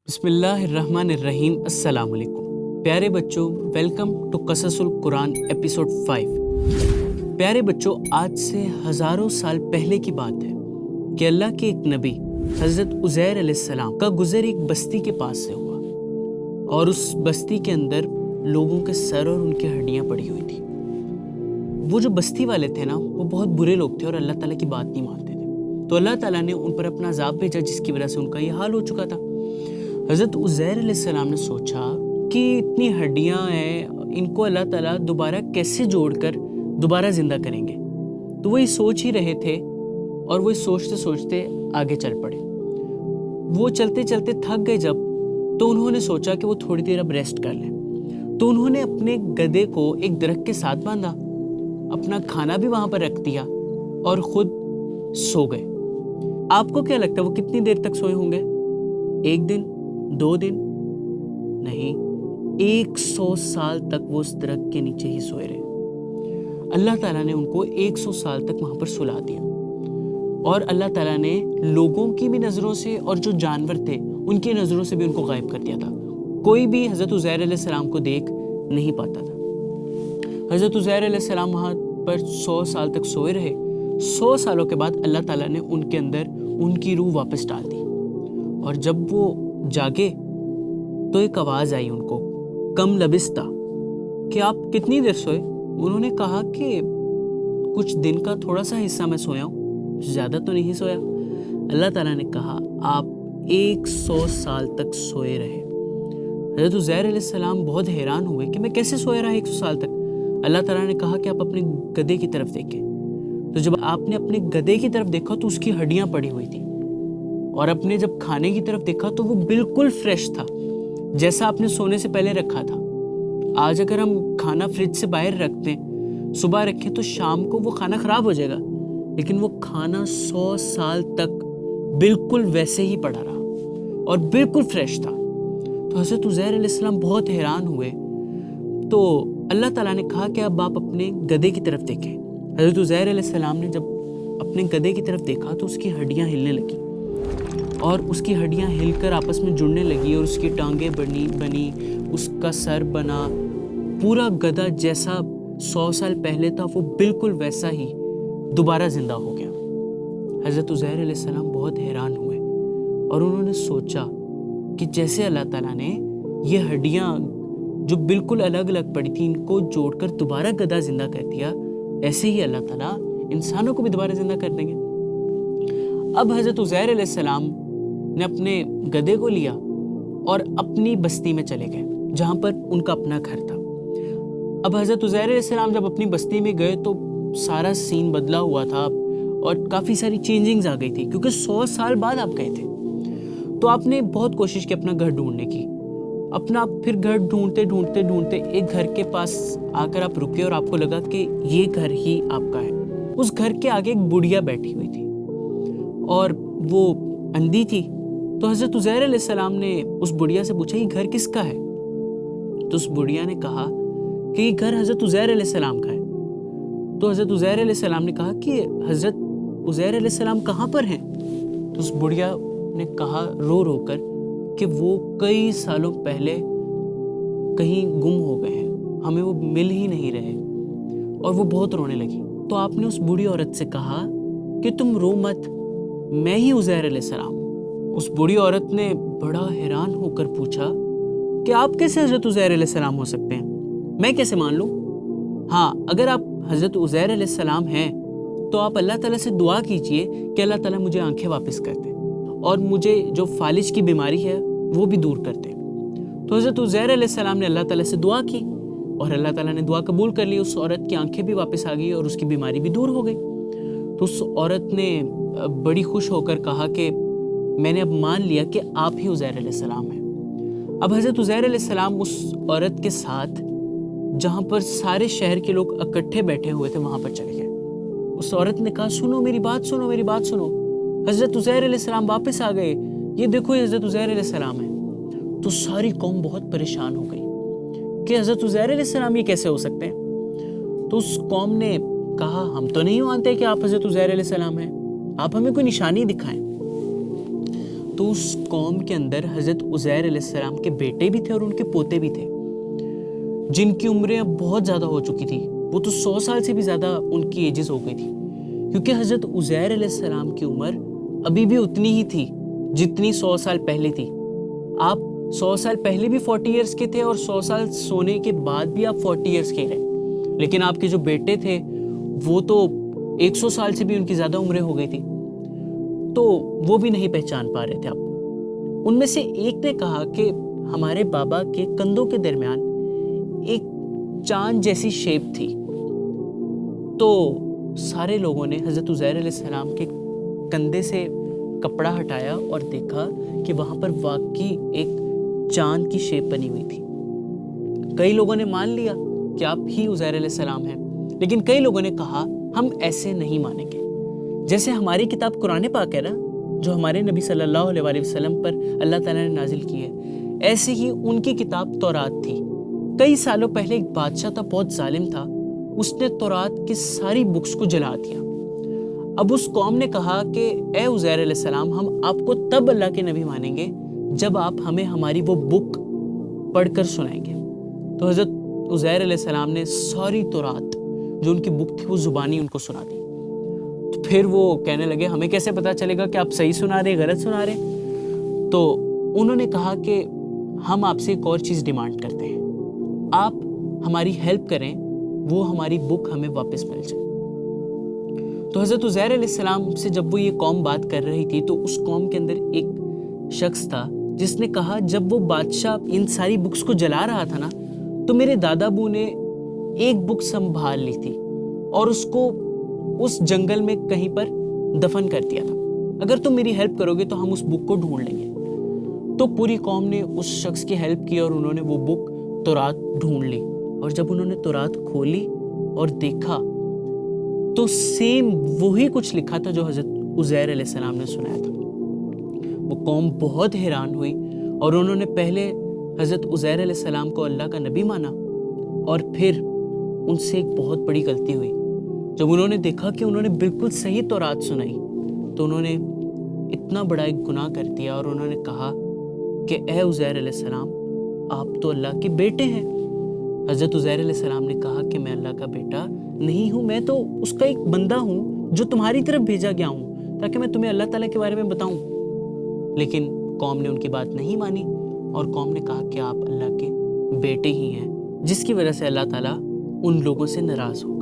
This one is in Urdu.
بسم اللہ الرحمن الرحیم۔ السلام علیکم پیارے بچوں، ویلکم ٹو قصص القرآن ایپیسوڈ 5۔ پیارے بچوں، آج سے ہزاروں سال پہلے کی بات ہے کہ اللہ کے ایک نبی حضرت عزیر علیہ السلام کا گزر ایک بستی کے پاس سے ہوا، اور اس بستی کے اندر لوگوں کے سر اور ان کی ہڈیاں پڑی ہوئی تھی۔ وہ جو بستی والے تھے نا، وہ بہت برے لوگ تھے اور اللہ تعالیٰ کی بات نہیں مانتے تھے، تو اللہ تعالیٰ نے ان پر اپنا عذاب بھیجا، جس کی وجہ سے ان کا یہ حال ہو چکا تھا۔ حضرت عزیر علیہ السلام نے سوچا کہ اتنی ہڈیاں ہیں، ان کو اللہ تعالیٰ دوبارہ کیسے جوڑ کر دوبارہ زندہ کریں گے؟ تو وہ یہ سوچ ہی رہے تھے، اور وہ سوچتے سوچتے آگے چل پڑے۔ وہ چلتے چلتے تھک گئے جب، تو انہوں نے سوچا کہ وہ تھوڑی دیر اب ریسٹ کر لیں۔ تو انہوں نے اپنے گدھے کو ایک درخت کے ساتھ باندھا، اپنا کھانا بھی وہاں پر رکھ دیا اور خود سو گئے۔ آپ کو کیا لگتا ہے وہ کتنی دیر تک سوئے ہوں گے؟ 1 دن، 2 دن؟ نہیں، 100 سال تک وہ اس درخت کے نیچے ہی سوئے رہے۔ اللہ تعالیٰ نے ان کو 100 سال تک وہاں پر سلا دیا، اور اللہ تعالیٰ نے لوگوں کی بھی نظروں سے اور جو جانور تھے ان کی نظروں سے بھی ان کو غائب کر دیا تھا۔ کوئی بھی حضرت عزیر علیہ السلام کو دیکھ نہیں پاتا تھا۔ حضرت عزیر علیہ السلام وہاں پر 100 سال تک سوئے رہے۔ 100 سالوں کے بعد اللہ تعالیٰ نے ان کے اندر ان کی روح واپس ڈال دی، اور جب وہ جاگے تو ایک آواز آئی ان کو، کم لبستہ، کہ آپ کتنی دیر سوئے؟ انہوں نے کہا کہ کچھ دن کا تھوڑا سا حصہ میں سویا ہوں، زیادہ تو نہیں سویا۔ اللہ تعالیٰ نے کہا آپ 100 سال تک سوئے رہے۔ حضرت عزیر علیہ السلام بہت حیران ہوئے کہ میں کیسے سویا رہا 100 سال تک۔ اللہ تعالیٰ نے کہا کہ آپ اپنے گدھے کی طرف دیکھیں۔ تو جب آپ نے اپنے گدھے کی طرف دیکھا تو اس کی ہڈیاں پڑی ہوئی تھیں، اور اپنے جب کھانے کی طرف دیکھا تو وہ بالکل فریش تھا، جیسا آپ نے سونے سے پہلے رکھا تھا۔ آج اگر ہم کھانا فریج سے باہر رکھ دیں، صبح رکھیں تو شام کو وہ کھانا خراب ہو جائے گا، لیکن وہ کھانا 100 سال تک بالکل ویسے ہی پڑا رہا اور بالکل فریش تھا۔ تو حضرت عزیر علیہ السلام بہت حیران ہوئے۔ تو اللہ تعالیٰ نے کہا کہ اب آپ اپنے گدھے کی طرف دیکھیں۔ حضرت عزیر علیہ السلام نے جب اپنے گدھے کی طرف دیکھا تو اس کی ہڈیاں ہلنے لگیں، اور اس کی ہڈیاں ہل کر آپس میں جڑنے لگی، اور اس کی ٹانگیں بنی، اس کا سر بنا۔ پورا گدھا جیسا 100 سال پہلے تھا وہ بالکل ویسا ہی دوبارہ زندہ ہو گیا۔ حضرت عزیر علیہ السلام بہت حیران ہوئے، اور انہوں نے سوچا کہ جیسے اللہ تعالیٰ نے یہ ہڈیاں جو بالکل الگ الگ پڑی تھیں ان کو جوڑ کر دوبارہ گدھا زندہ کر دیا، ایسے ہی اللہ تعالیٰ انسانوں کو بھی دوبارہ زندہ کر دیں گے۔ اب حضرت عزیر علیہ السلام نے اپنے گدھے کو لیا اور اپنی بستی میں چلے گئے، جہاں پر ان کا اپنا گھر تھا۔ اب حضرت عزیر علیہ السلام جب اپنی بستی میں گئے تو سارا سین بدلا ہوا تھا، اور کافی ساری چینجنگز آ گئی تھی، کیونکہ 100 سال بعد آپ گئے تھے۔ تو آپ نے بہت کوشش کی اپنا گھر ڈھونڈنے کی، اپنا پھر گھر ڈھونڈتے ایک گھر کے پاس آ کر آپ رکے، اور آپ کو لگا کہ یہ گھر ہی آپ کا ہے۔ اس گھر کے آگے ایک بڑھیا بیٹھی ہوئی تھی، اور وہ اندھی تھی۔ تو حضرت عزیر علیہ السلام نے اس بڑھیا سے پوچھا یہ گھر کس کا ہے؟ تو اس بڑھیا نے کہا کہ یہ گھر حضرت عزیر علیہ السلام کا ہے۔ تو حضرت عزیر علیہ السلام نے کہا کہ حضرت عزیر علیہ السلام کہاں پر ہیں؟ تو اس بڑھیا نے کہا رو رو کر کہ وہ کئی سالوں پہلے کہیں گم ہو گئے ہیں، ہمیں وہ مل ہی نہیں رہے، اور وہ بہت رونے لگی۔ تو آپ نے اس بوڑھی عورت سے کہا کہ تم رو مت، میں ہی عزیر علیہ السلام ہوں۔ اس بوڑھی عورت نے بڑا حیران ہو کر پوچھا کہ آپ کیسے حضرت عزیر علیہ السلام ہو سکتے ہیں؟ میں کیسے مان لوں؟ ہاں، اگر آپ حضرت عزیر علیہ السلام ہیں تو آپ اللہ تعالیٰ سے دعا کیجئے کہ اللہ تعالیٰ مجھے آنکھیں واپس کر دے، اور مجھے جو فالج کی بیماری ہے وہ بھی دور کر دے۔ تو حضرت عزیر علیہ السلام نے اللہ تعالیٰ سے دعا کی، اور اللہ تعالیٰ نے دعا قبول کر لی۔ اس عورت کی آنکھیں بھی واپس آ گئی، اور اس کی بیماری بھی دور ہو گئی۔ تو اس عورت نے بڑی خوش ہو کر کہا کہ میں نے اب مان لیا کہ آپ ہی عزیر علیہ السلام ہیں۔ اب حضرت عزیر علیہ السلام اس عورت کے ساتھ جہاں پر سارے شہر کے لوگ اکٹھے بیٹھے ہوئے تھے وہاں پر چلے گئے۔ اس عورت نے کہا سنو میری بات سنو، حضرت عزیر علیہ السلام واپس آ گئے، یہ دیکھو یہ حضرت عزیر علیہ السلام ہے۔ تو ساری قوم بہت پریشان ہو گئی کہ حضرت عزیر علیہ السلام یہ کیسے ہو سکتے ہیں؟ تو اس قوم نے کہا ہم تو نہیں مانتے کہ آپ حضرت عزیر علیہ السلام ہیں، آپ ہمیں کوئی نشانی دکھائیں۔ تو اس قوم کے اندر حضرت عزیر علیہ السلام کے بیٹے بھی تھے اور ان کے پوتے بھی تھے، جن کی عمریں اب بہت زیادہ ہو چکی تھی. وہ تو 100 سال سے بھی زیادہ ان کی ایجز ہو گئی تھی، کیونکہ حضرت عزیر علیہ السلام کی عمر ابھی بھی اتنی ہی تھی جتنی 100 سال پہلے تھی. آپ 100 سال پہلے بھی 40 ایئرس کے تھے اور 100 سال سونے کے بعد بھی آپ 40 ایئرس کے رہے، لیکن آپ کے جو بیٹے تھے وہ تو 100 سال سے بھی ان کی زیادہ عمریں ہو گئی تھی، تو وہ بھی نہیں پہچان پا رہے تھے آپ کو. ان میں سے ایک نے کہا کہ ہمارے بابا کے کندھوں کے درمیان ایک چاند جیسی شیپ تھی. تو سارے لوگوں نے حضرت عزیر علیہ السلام کے کندھے سے کپڑا ہٹایا اور دیکھا کہ وہاں پر واقعی ایک چاند کی شیپ بنی ہوئی تھی. کئی لوگوں نے مان لیا کہ آپ ہی عزیر علیہ السلام ہیں، لیکن کئی لوگوں نے کہا ہم ایسے نہیں مانیں گے. جیسے ہماری کتاب قرآن پاک ہے نا، جو ہمارے نبی صلی اللہ علیہ وآلہ وسلم پر اللہ تعالیٰ نے نازل کی ہے، ایسے ہی ان کی کتاب تورات تھی. کئی سالوں پہلے ایک بادشاہ تھا، بہت ظالم تھا، اس نے تورات کی ساری بکس کو جلا دیا. اب اس قوم نے کہا کہ اے عزیر علیہ السلام، ہم آپ کو تب اللہ کے نبی مانیں گے جب آپ ہمیں ہماری وہ بک پڑھ کر سنائیں گے. تو حضرت عزیر علیہ السلام نے ساری تورات جو ان کی بک تھی وہ زبانی ان کو سنا دی. تو پھر وہ کہنے لگے ہمیں کیسے پتہ چلے گا کہ آپ صحیح سنا رہے غلط سنا رہے؟ تو انہوں نے کہا کہ ہم آپ سے ایک اور چیز ڈیمانڈ کرتے ہیں، آپ ہماری ہیلپ کریں، وہ ہماری بک ہمیں واپس مل جائے. تو حضرت عزیر علیہ السلام سے جب وہ یہ قوم بات کر رہی تھی تو اس قوم کے اندر ایک شخص تھا جس نے کہا جب وہ بادشاہ ان ساری بکس کو جلا رہا تھا نا، تو میرے دادا ابو نے ایک بک سنبھال لی تھی اور اس کو اس جنگل میں کہیں پر دفن کر دیا تھا. اگر تم میری ہیلپ کرو گے تو ہم اس بک کو ڈھونڈ لیں گے. تو پوری قوم نے اس شخص کی ہیلپ کی اور انہوں نے وہ بک تورات ڈھونڈ لی. اور جب انہوں نے تورات کھولی اور دیکھا تو سیم وہی کچھ لکھا تھا جو حضرت عزیر علیہ السلام نے سنایا تھا. وہ قوم بہت حیران ہوئی اور انہوں نے پہلے حضرت عزیر علیہ السلام کو اللہ کا نبی مانا، اور پھر ان سے ایک بہت بڑی غلطی ہوئی. جب انہوں نے دیکھا کہ انہوں نے بالکل صحیح تورات سنائی تو انہوں نے اتنا بڑا ایک گناہ کر دیا اور انہوں نے کہا کہ اے عزیر علیہ السلام، آپ تو اللہ کے بیٹے ہیں. حضرت عزیر علیہ السلام نے کہا کہ میں اللہ کا بیٹا نہیں ہوں، میں تو اس کا ایک بندہ ہوں جو تمہاری طرف بھیجا گیا ہوں تاکہ میں تمہیں اللہ تعالیٰ کے بارے میں بتاؤں. لیکن قوم نے ان کی بات نہیں مانی اور قوم نے کہا کہ آپ اللہ کے بیٹے ہی ہیں، جس کی وجہ سے اللہ تعالیٰ ان لوگوں سے ناراض ہو.